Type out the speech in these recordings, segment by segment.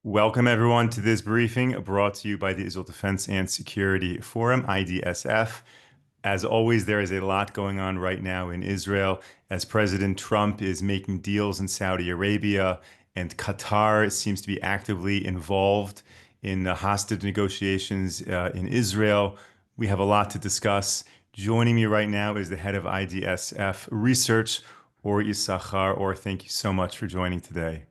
Welcome, everyone, to this briefing brought to you by the Israel Defense and Security Forum, IDSF. As always, there is a lot going on right now in Israel as President Trump is making deals in Saudi Arabia, and Qatar seems to be actively involved in the hostage negotiations in Israel. We have a lot to discuss. Joining me right now is the head of IDSF Research, or Yissachar. Or thank you so much for joining today.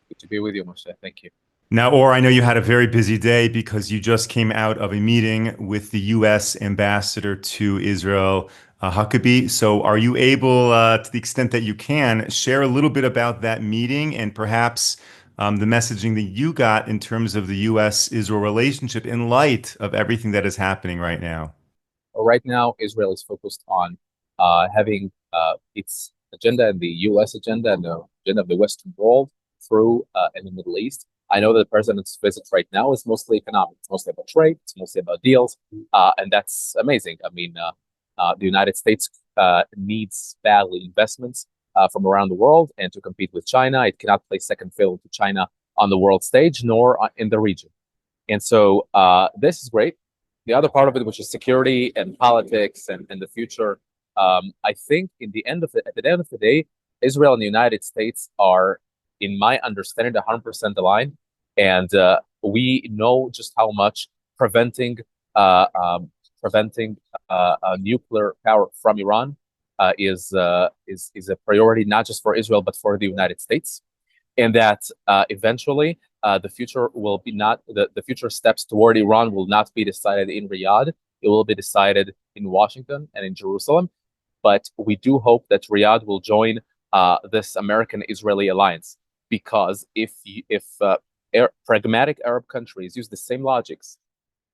Good to be with you, Moshe. Thank you. Now, Or, I know you had a very busy day because you just came out of a meeting with the U.S. ambassador to Israel, Huckabee. So, are you able, to the extent that you can, share a little bit about that meeting and perhaps the messaging that you got in terms of the U.S.-Israel relationship in light of everything that is happening right now? Right now, Israel is focused on having its agenda and the U.S. agenda and the agenda of the Western world through in the Middle East. I know that the president's visit right now is mostly economic. It's mostly about trade. It's mostly about deals, and that's amazing. I mean, the United States needs badly investments from around the world, and to compete with China, it cannot play second fiddle to China on the world stage nor in the region. And so this is great. The other part of it, which is security and politics and the future, I think at the end of the day, Israel and the United States are, in my understanding, 100% aligned, and we know just how much preventing uh, um, preventing nuclear power from Iran is a priority not just for Israel but for the United States, and that eventually the future will be not the future steps toward Iran will not be decided in Riyadh. It will be decided in Washington and in Jerusalem. But we do hope that Riyadh will join this American-Israeli alliance, because if pragmatic Arab countries use the same logics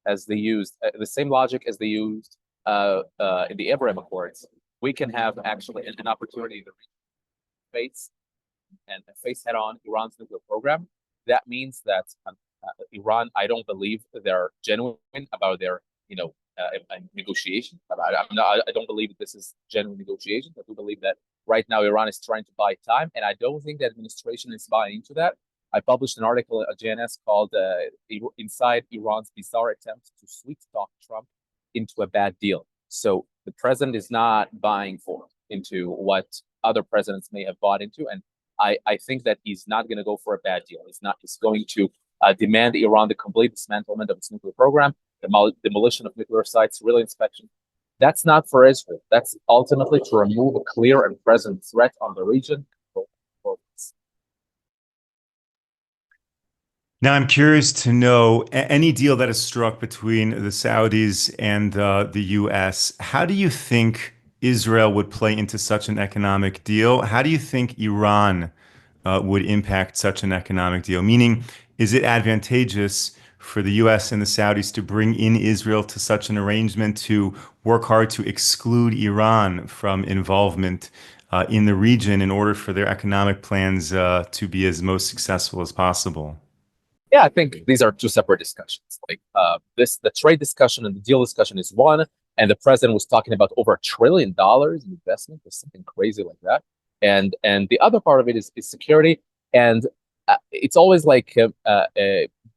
as they used the same logic as they used in the Abraham Accords, we can have actually an opportunity to face face head on Iran's nuclear program. That means that Iran, I don't believe they're genuine about their, negotiation. I don't believe this is genuine negotiations. I do believe that right now Iran is trying to buy time, and I don't think the administration is buying into that. I published an article at JNS called "Inside Iran's Bizarre Attempt to Sweet Talk Trump into a Bad Deal." So the president is not buying into what other presidents may have bought into, and I think that he's not going to go for a bad deal. He's going to demand Iran the complete dismantlement of its nuclear program, the demolition of nuclear sites, real inspection. That's not for Israel. That's ultimately to remove a clear and present threat on the region. Now, I'm curious to know any deal that is struck between the Saudis and the US. How do you think Israel would play into such an economic deal? How do you think Iran would impact such an economic deal? Meaning, is it advantageous for the US and the Saudis to bring in Israel to such an arrangement to work hard to exclude Iran from involvement in the region in order for their economic plans to be as most successful as possible? Yeah, I think these are two separate discussions. Like the trade discussion and the deal discussion is one, and the president was talking about over $1 trillion in investment or something crazy like that. And the other part of it is security, and it's always like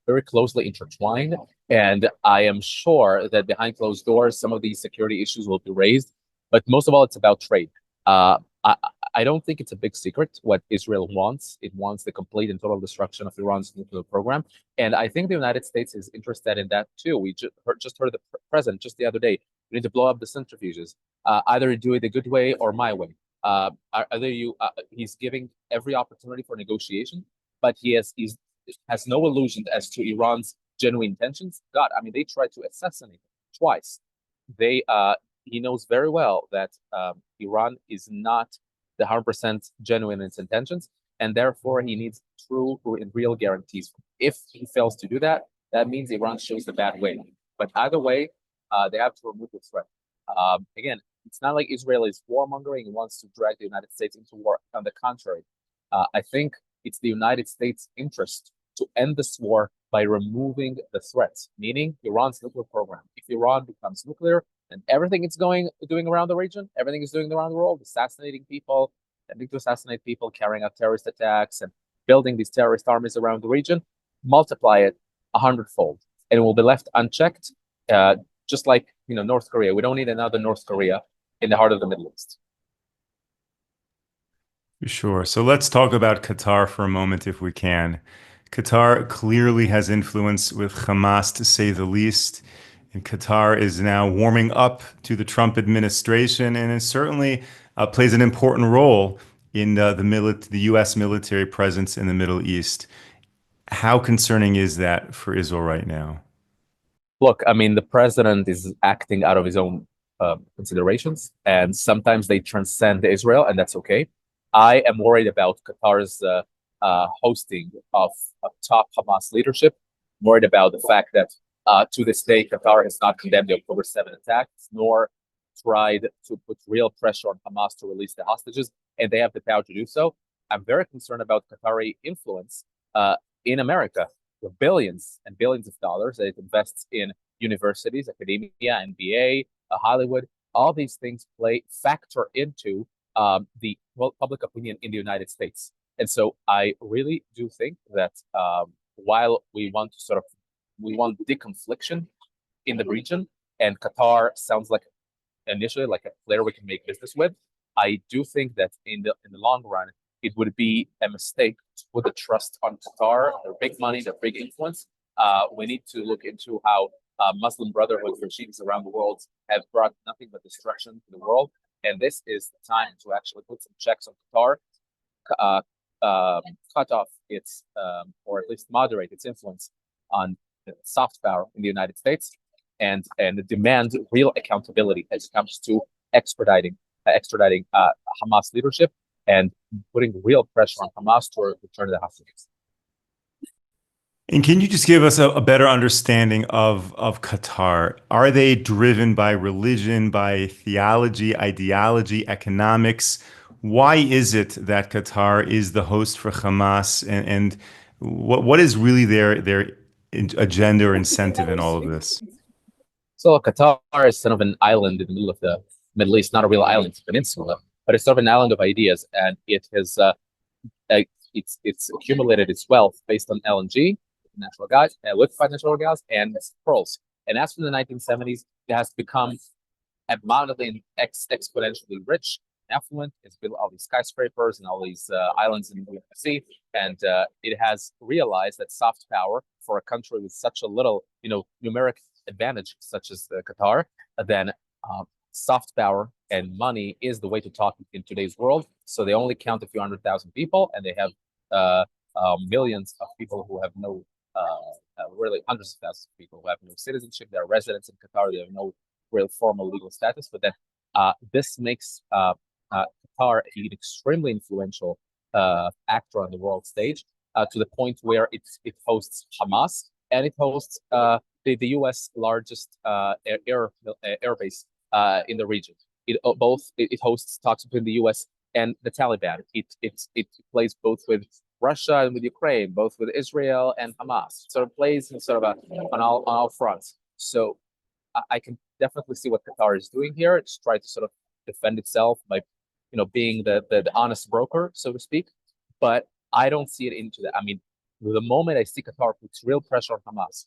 very closely intertwined. And I am sure that behind closed doors, some of these security issues will be raised, but most of all, it's about trade. Uh, I, I don't think it's a big secret what Israel wants. It wants the complete and total destruction of Iran's nuclear program. And I think the United States is interested in that too. We just heard the president just the other day. We need to blow up the centrifuges. Either do it the good way or my way. Either he's giving every opportunity for negotiation, but he has no illusion as to Iran's genuine intentions. God, I mean, they tried to assassinate him twice. They He knows very well that Iran is not the 100% genuine in its intentions, and therefore he needs true and real guarantees. If he fails to do that, that means Iran shows the bad way. But either way, they have to remove the threat. Again, it's not like Israel is warmongering and wants to drag the United States into war. On the contrary, I think it's the United States' interest to end this war by removing the threats, meaning Iran's nuclear program. If Iran becomes nuclear, and everything it's doing around the region, everything is doing around the world, assassinating people, tending to assassinate people, carrying out terrorist attacks, and building these terrorist armies around the region. multiply it 100-fold, and it will be left unchecked, just like North Korea. We don't need another North Korea in the heart of the Middle East. Sure. So let's talk about Qatar for a moment, if we can. Qatar clearly has influence with Hamas, to say the least. And Qatar is now warming up to the Trump administration, and it certainly plays an important role in the U.S. military presence in the Middle East. How concerning is that for Israel right now? Look, I mean, the president is acting out of his own considerations, and sometimes they transcend Israel, and that's okay. I am worried about Qatar's hosting of top Hamas leadership. I'm worried about the fact that to this day, Qatar has not condemned the October 7 attacks, nor tried to put real pressure on Hamas to release the hostages, and they have the power to do so. I'm very concerned about Qatari influence in America, with billions and billions of dollars that it invests in universities, academia, NBA, Hollywood. All these things factor into the public opinion in the United States. And so I really do think that while we want deconfliction in the region, and Qatar sounds like initially like a player we can make business with, I do think that in the long run, it would be a mistake to put the trust on Qatar, their big money, their big influence. We need to look into how Muslim Brotherhood regimes around the world have brought nothing but destruction to the world. And this is the time to actually put some checks on Qatar, cut off its, or at least moderate its influence on soft power in the United States, and demand real accountability as it comes to extraditing Hamas leadership and putting real pressure on Hamas to return the hostages. And can you just give us a better understanding of Qatar? Are they driven by religion, by theology, ideology, economics? Why is it that Qatar is the host for Hamas, and what is really their agenda or incentive in all of this? So Qatar is sort of an island in the middle of the Middle East, not a real island, it's a peninsula, but it's sort of an island of ideas, and it has it's accumulated its wealth based on LNG, natural gas, liquefied natural gas, and pearls. And as from the 1970s, it has become abundantly and exponentially rich, affluent. It's built all these skyscrapers and all these islands in the sea, and it has realized that soft power for a country with such a little, numeric advantage, such as Qatar, then soft power and money is the way to talk in today's world. So they only count a few 100,000 people, and they have millions of people who have no, really hundreds of thousands of people who have no citizenship. They're residents in Qatar. They have no real formal legal status. But then this makes Qatar an extremely influential actor on the world stage, to the point where it hosts Hamas, and it hosts the U.S. largest air base in the region. It hosts talks between the U.S. and the Taliban. It plays both with Russia and with Ukraine, both with Israel and Hamas. It sort of plays in on all fronts. So I can definitely see what Qatar is doing here. It's trying to sort of defend itself by, being the honest broker, so to speak. But I don't see it into that. I mean, the moment I see Qatar puts real pressure on Hamas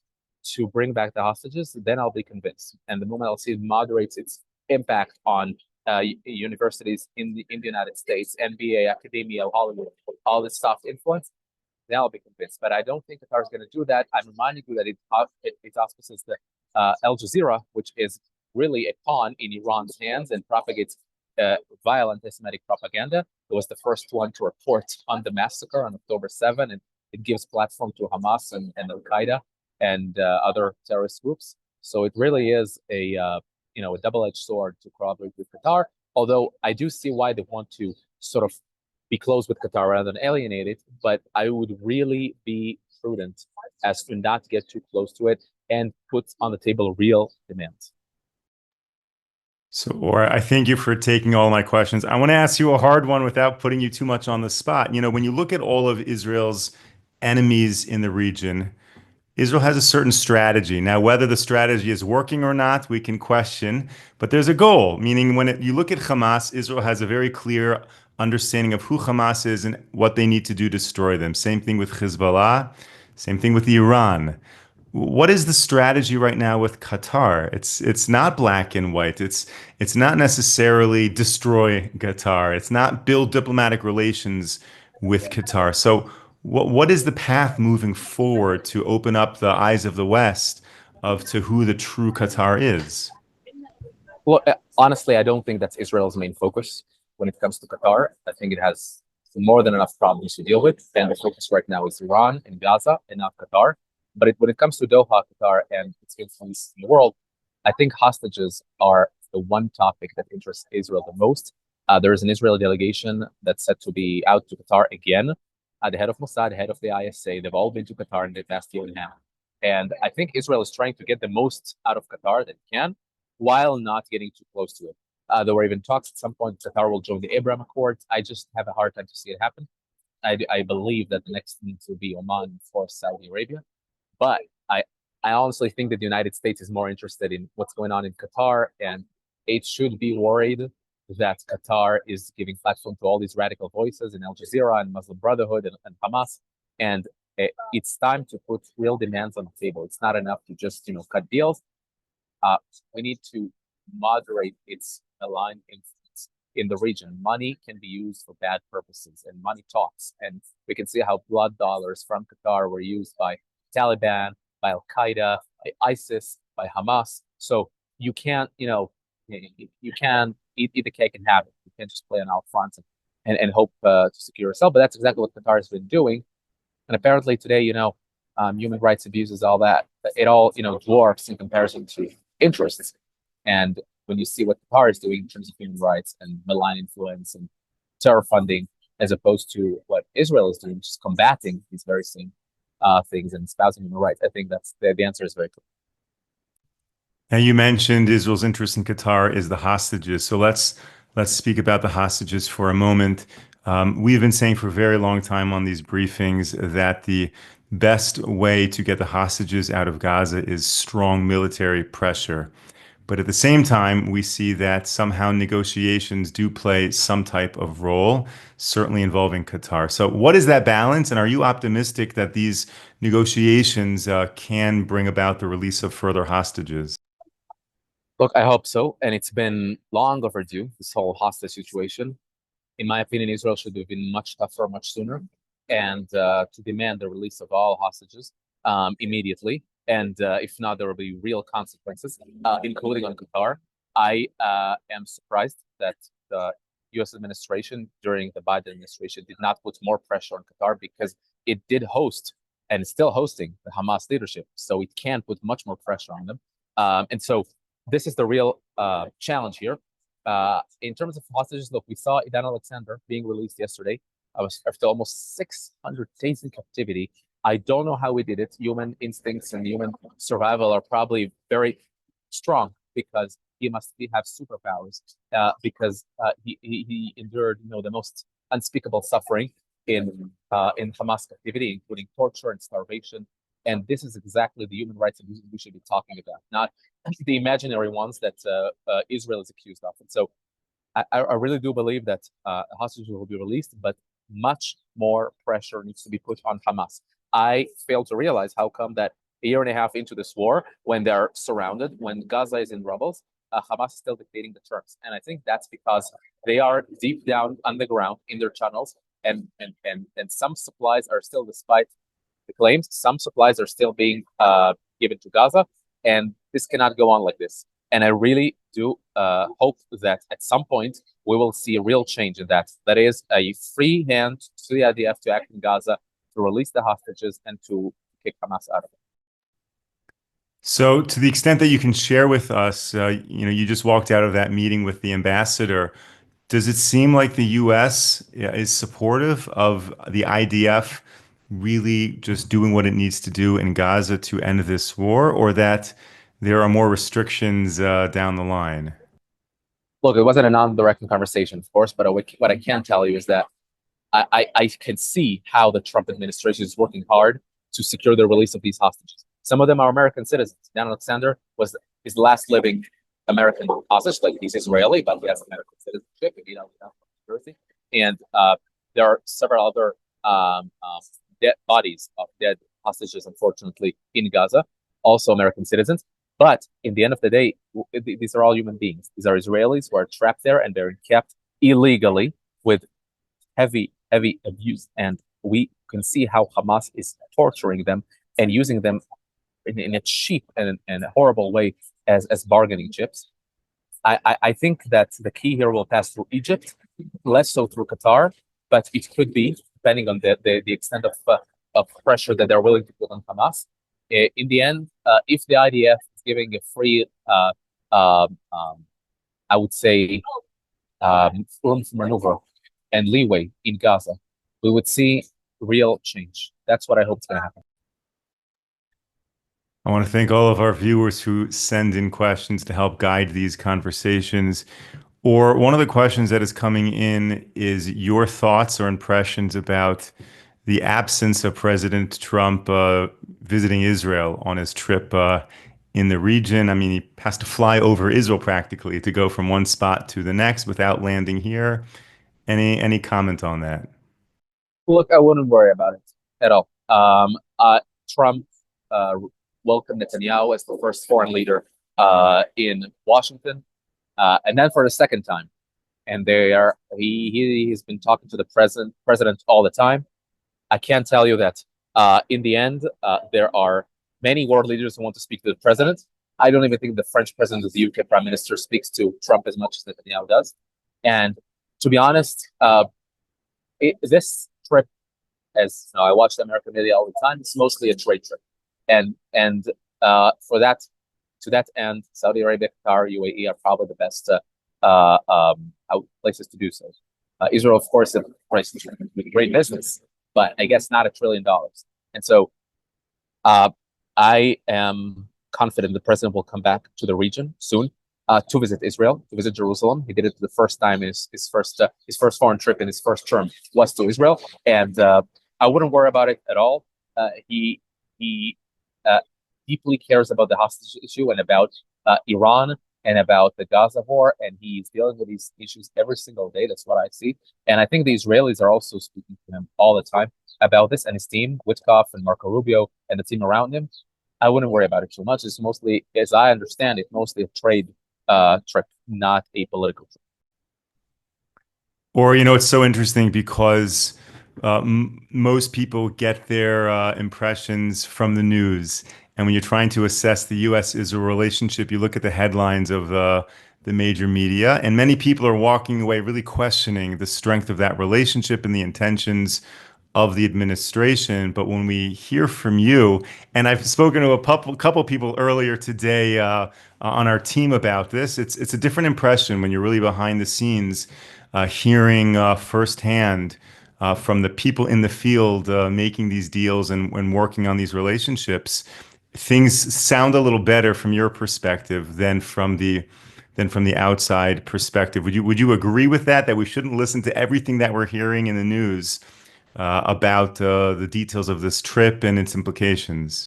to bring back the hostages, then I'll be convinced. And the moment I'll see it moderates its impact on universities in the United States, NBA, academia, Hollywood, all this soft influence, then I'll be convinced. But I don't think Qatar is going to do that. I'm reminding you that it auspices the Al Jazeera, which is really a pawn in Iran's hands and propagates violent anti-Semitic propaganda. It was the first one to report on the massacre on October 7, and it gives platform to Hamas and Al Qaeda and other terrorist groups. So it really is a double-edged sword to cooperate with Qatar. Although I do see why they want to sort of be close with Qatar rather than alienate it, but I would really be prudent as to not get too close to it and put on the table real demands. So, Or, I thank you for taking all my questions. I want to ask you a hard one without putting you too much on the spot. When you look at all of Israel's enemies in the region, Israel has a certain strategy. Now, whether the strategy is working or not, we can question, but there's a goal, meaning when you look at Hamas, Israel has a very clear understanding of who Hamas is and what they need to do to destroy them. Same thing with Hezbollah. Same thing with Iran. What is the strategy right now with Qatar? It's not black and white. It's not necessarily destroy Qatar. It's not build diplomatic relations with Qatar. So what is the path moving forward to open up the eyes of the West of to who the true Qatar is? Well, honestly, I don't think that's Israel's main focus when it comes to Qatar. I think it has more than enough problems to deal with, and the focus right now is Iran and Gaza and not Qatar. But when it comes to Doha, Qatar, and its influence in the world, I think hostages are the one topic that interests Israel the most. There is an Israeli delegation that's set to be out to Qatar again. The head of Mossad, the head of the ISA, they've all been to Qatar in the past year and a half. And I think Israel is trying to get the most out of Qatar that it can while not getting too close to it. There were even talks at some point Qatar will join the Abraham Accords. I just have a hard time to see it happen. I believe that the next needs will be Oman for Saudi Arabia. But I honestly think that the United States is more interested in what's going on in Qatar, and it should be worried that Qatar is giving platform to all these radical voices in Al Jazeera and Muslim Brotherhood and Hamas. And it's time to put real demands on the table. It's not enough to just cut deals. We need to moderate its aligned influence in the region. Money can be used for bad purposes, and money talks. And we can see how blood dollars from Qatar were used by Taliban, by Al Qaeda, by ISIS, by Hamas. So you can't, you can't eat the cake and have it. You can't just play on all fronts and hope to secure yourself. But that's exactly what Qatar has been doing. And apparently today, human rights abuses, all that, it all, dwarfs in comparison to interests. And when you see what Qatar is doing in terms of human rights and malign influence and terror funding, as opposed to what Israel is doing, just combating these very same things and espousing human rights, I think that's the answer is very clear. Now you mentioned Israel's interest in Qatar is the hostages. So let's speak about the hostages for a moment. We've been saying for a very long time on these briefings that the best way to get the hostages out of Gaza is strong military pressure. But at the same time, we see that somehow negotiations do play some type of role, certainly involving Qatar. So, what is that balance? And are you optimistic that these negotiations can bring about the release of further hostages? Look, I hope so. And it's been long overdue, this whole hostage situation. In my opinion, Israel should have been much tougher, much sooner, and to demand the release of all hostages immediately. And if not, there will be real consequences, including on Qatar. I am surprised that the U.S. administration during the Biden administration did not put more pressure on Qatar, because it did host and is still hosting the Hamas leadership. So it can put much more pressure on them. And so this is the real challenge here. In terms of hostages, look, we saw Idan Alexander being released yesterday. I was after almost 600 days in captivity. I don't know how we did it. Human instincts and human survival are probably very strong, because he must have superpowers, because he endured the most unspeakable suffering in Hamas captivity, including torture and starvation. And this is exactly the human rights abuses we should be talking about, not the imaginary ones that Israel is accused of. And so I really do believe that hostages will be released, but much more pressure needs to be put on Hamas. I fail to realize how come that a year and a half into this war, when they're surrounded, when Gaza is in rubble, Hamas is still dictating the terms. And I think that's because they are deep down underground in their tunnels, and some supplies are still, despite the claims, some supplies are still being given to Gaza, and this cannot go on like this. And I really do hope that at some point we will see a real change in that. That is a free hand to the IDF to act in Gaza, to release the hostages, and to kick Hamas out of it. So, to the extent that you can share with us, you just walked out of that meeting with the ambassador. Does it seem like the U.S. is supportive of the IDF really just doing what it needs to do in Gaza to end this war, or that there are more restrictions down the line? Look, it wasn't a non-direct conversation, of course, but what I can tell you is that I can see how the Trump administration is working hard to secure the release of these hostages. Some of them are American citizens. Dan Alexander was his last living American hostage. Like, he's Israeli, but he has American citizenship. Jersey. And there are several other dead bodies of dead hostages, unfortunately, in Gaza, also American citizens. But in the end of the day, these are all human beings. These are Israelis who are trapped there and they're kept illegally with heavy abuse. And we can see how Hamas is torturing them and using them in a cheap and a horrible way as bargaining chips. I think that the key here will pass through Egypt, less so through Qatar, but it could be, depending on the extent of pressure that they're willing to put on Hamas. In the end, if the IDF is giving a free, I would say, room for maneuver and leeway in Gaza, we would see real change. That's what I hope is going to happen. I want to thank all of our viewers who send in questions to help guide these conversations. Or one of the questions that is coming in is your thoughts or impressions about the absence of President Trump visiting Israel on his trip in the region. I mean, he has to fly over Israel practically to go from one spot to the next without landing here. Any comment on that? Look, I wouldn't worry about it at all. Trump welcomed Netanyahu as the first foreign leader in Washington, and then for the second time. And he's been talking to the president all the time. I can tell you that in the end, there are many world leaders who want to speak to the president. I don't even think the French president of the UK prime minister speaks to Trump as much as Netanyahu does. And to be honest, this trip, as you know, I watch the American media all the time, it's mostly a trade trip. And for that, to that end, Saudi Arabia, Qatar, UAE are probably the best places to do so. Israel, of course, is a great business, but I guess not $1 trillion. And so I am confident the president will come back to the region soon to visit Israel, to visit Jerusalem. He did it the first time in his first foreign trip in his first term was to Israel, and I wouldn't worry about it at all. He deeply cares about the hostage issue and about Iran and about the Gaza war, and he's dealing with these issues every single day. That's what I see. And I think the Israelis are also speaking to him all the time about this, and his team, Witkoff and Marco Rubio and the team around him. I wouldn't worry about it too much. It's mostly, as I understand it, mostly a trade trip, not a political trip. Or, it's so interesting because most people get their impressions from the news. And when you're trying to assess the U.S.-Israel relationship, you look at the headlines of the major media, and many people are walking away really questioning the strength of that relationship and the intentions of the administration. But when we hear from you, and I've spoken to a couple people earlier today on our team about this, it's a different impression when you're really behind the scenes, hearing firsthand from the people in the field making these deals and working on these relationships. Things sound a little better from your perspective than from the outside perspective. Would you agree with that? That we shouldn't listen to everything that we're hearing in the news about the details of this trip and its implications?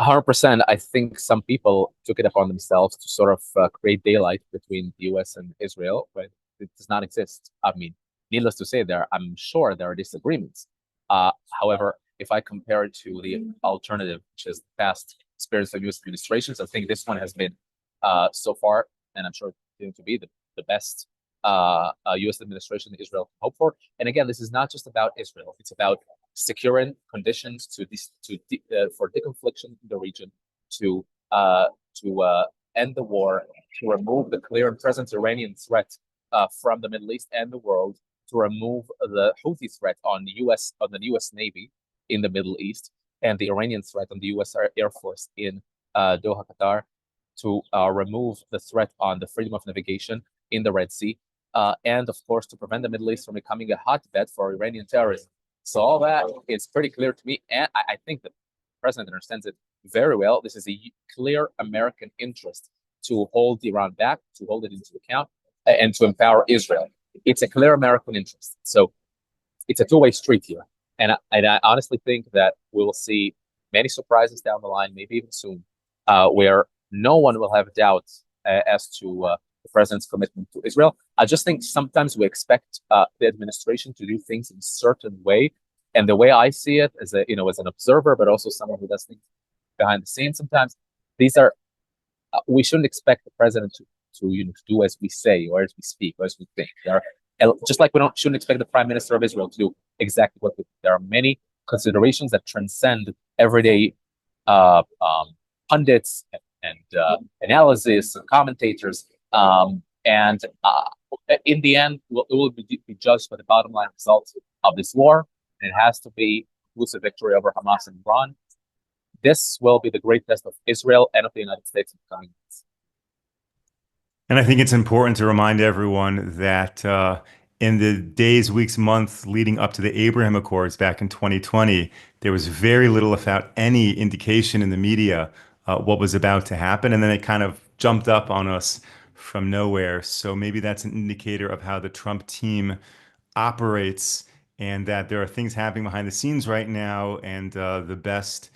100%. I think some people took it upon themselves to sort of create daylight between the U.S. and Israel, but it does not exist. I mean, needless to say, I'm sure there are disagreements. However, if I compare it to the alternative, which is the past experience of U.S. administrations, I think this one has been so far, and I'm sure it's going to be the best U.S. administration that Israel can hope for. And again, this is not just about Israel; it's about securing conditions for deconfliction in the region, to end the war, to remove the clear and present Iranian threat from the Middle East and the world, to remove the Houthi threat on the U.S. Navy in the Middle East, and the Iranian threat on the U.S. Air Force in Doha, Qatar, to remove the threat on the freedom of navigation in the Red Sea, and of course to prevent the Middle East from becoming a hotbed for Iranian terrorism. So all that is pretty clear to me, and I think the president understands it very well. This is a clear American interest to hold Iran back, to hold it into account, and to empower Israel. It's a clear American interest. So it's a two-way street here. And I honestly think that we will see many surprises down the line, maybe even soon, where no one will have doubts as to the president's commitment to Israel. I just think sometimes we expect the administration to do things in a certain way And the way I see it as a, as an observer, but also someone who does things behind the scenes sometimes, these are, we shouldn't expect the president to do as we say or as we speak or as we think. Just like we don't shouldn't expect the prime minister of Israel to do exactly what we think. There are many considerations that transcend everyday pundits and analysis and commentators. And in the end, it will be judged by the bottom line results of this war, and it has to be conclusive victory over Hamas and Iran. This will be the great test of Israel and of the United States in the coming months. And I think it's important to remind everyone that in the days, weeks, months leading up to the Abraham Accords back in 2020, there was very little, if out any, indication in the media what was about to happen. And then it kind of jumped up on us from nowhere. So maybe that's an indicator of how the Trump team operates and that there are things happening behind the scenes right now, and the best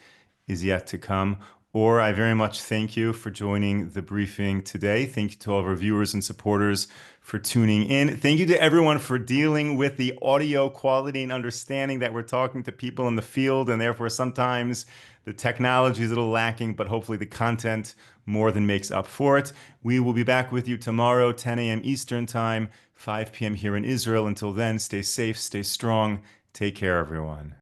is yet to come. Or I very much thank you for joining the briefing today. Thank you to all of our viewers and supporters for tuning in. Thank you to everyone for dealing with the audio quality and understanding that we're talking to people in the field, and therefore sometimes the technology is a little lacking, but hopefully the content more than makes up for it. We will be back with you tomorrow, 10 a.m. Eastern Time, 5 p.m. here in Israel. Until then, stay safe, stay strong. Take care, everyone.